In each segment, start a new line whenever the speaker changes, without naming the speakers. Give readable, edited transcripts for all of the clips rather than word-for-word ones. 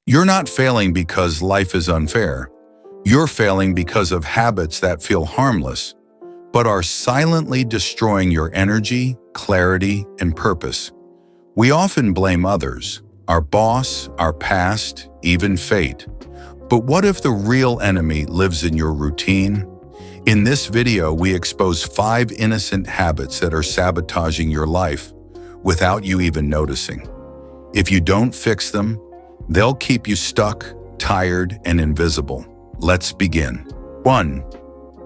You're not failing because life is unfair. You're failing because of habits that feel harmless, but are silently destroying your energy, clarity, and purpose. We often blame others, our boss, our past, even fate. But what if the real enemy lives in your routine? In this video, we expose 5 innocent habits that are sabotaging your life without you even noticing. If you don't fix them, they'll keep you stuck, tired, and invisible. Let's begin. 1.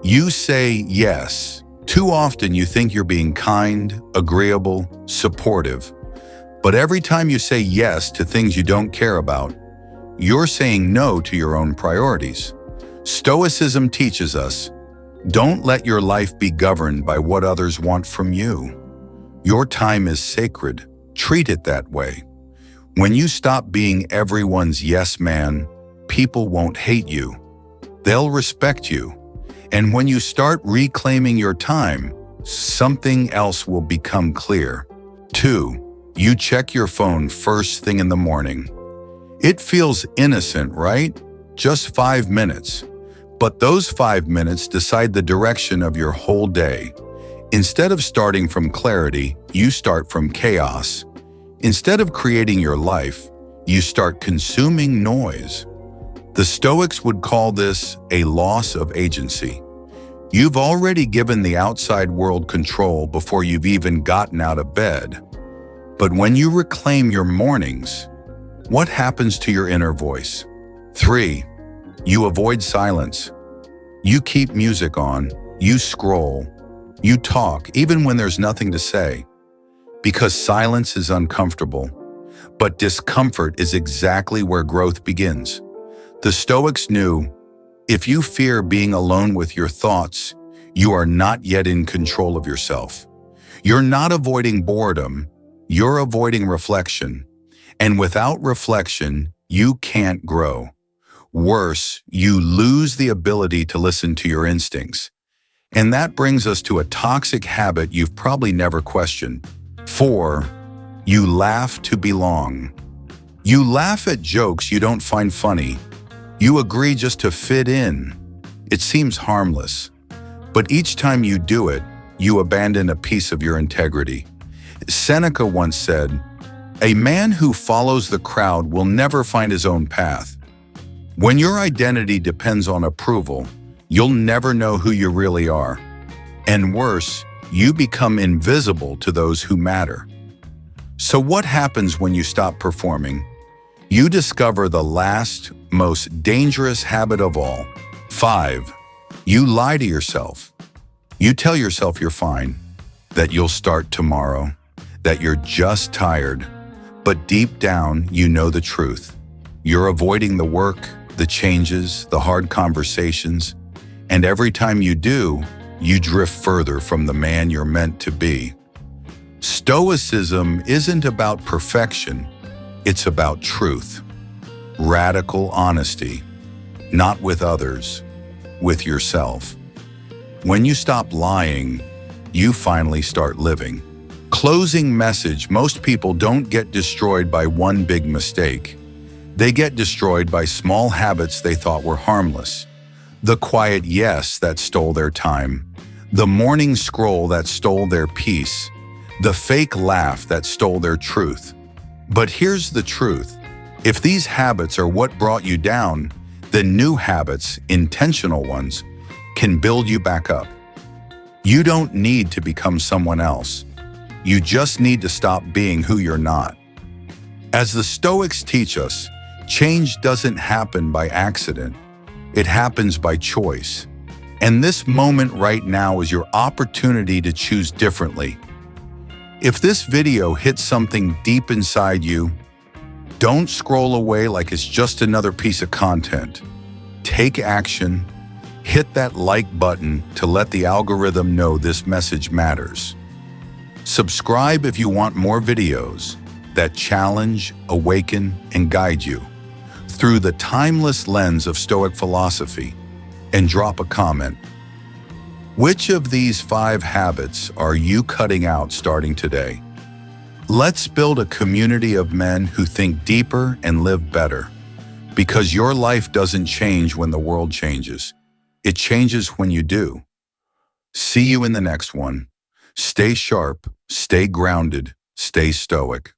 You say yes. Too often you think you're being kind, agreeable, supportive. But every time you say yes to things you don't care about, you're saying no to your own priorities. Stoicism teaches us, don't let your life be governed by what others want from you. Your time is sacred. Treat it that way. When you stop being everyone's yes man, people won't hate you. They'll respect you. And when you start reclaiming your time, something else will become clear. 2. You check your phone first thing in the morning. It feels innocent, right? Just 5 minutes. But those 5 minutes decide the direction of your whole day. Instead of starting from clarity, you start from chaos. Instead of creating your life, you start consuming noise. The Stoics would call this a loss of agency. You've already given the outside world control before you've even gotten out of bed. But when you reclaim your mornings, what happens to your inner voice? 3. You avoid silence. You keep music on, you scroll, you talk, even when there's nothing to say. Because silence is uncomfortable, but discomfort is exactly where growth begins. The Stoics knew, if you fear being alone with your thoughts, you are not yet in control of yourself. You're not avoiding boredom, you're avoiding reflection. And without reflection, you can't grow. Worse, you lose the ability to listen to your instincts. And that brings us to a toxic habit you've probably never questioned. 4. You laugh to belong. You laugh at jokes you don't find funny. You agree just to fit in. It seems harmless. But each time you do it, you abandon a piece of your integrity. Seneca once said, "A man who follows the crowd will never find his own path." When your identity depends on approval, you'll never know who you really are. And worse, you become invisible to those who matter. So what happens when you stop performing? You discover the last, most dangerous habit of all. 5. You lie to yourself. You tell yourself you're fine, that you'll start tomorrow, that you're just tired. But deep down, you know the truth. You're avoiding the work, the changes, the hard conversations, and every time you do, you drift further from the man you're meant to be. Stoicism isn't about perfection, it's about truth. Radical honesty, not with others, with yourself. When you stop lying, you finally start living. Closing message: most people don't get destroyed by one big mistake. They get destroyed by small habits they thought were harmless. The quiet yes that stole their time. The morning scroll that stole their peace. The fake laugh that stole their truth. But here's the truth. If these habits are what brought you down, then new habits, intentional ones, can build you back up. You don't need to become someone else. You just need to stop being who you're not. As the Stoics teach us, change doesn't happen by accident. It happens by choice. And this moment right now is your opportunity to choose differently. If this video hits something deep inside you, don't scroll away like it's just another piece of content. Take action. Hit that like button to let the algorithm know this message matters. Subscribe if you want more videos that challenge, awaken, and guide you through the timeless lens of Stoic philosophy, and drop a comment. Which of these 5 habits are you cutting out starting today? Let's build a community of men who think deeper and live better. Because your life doesn't change when the world changes. It changes when you do. See you in the next one. Stay sharp, stay grounded, stay stoic.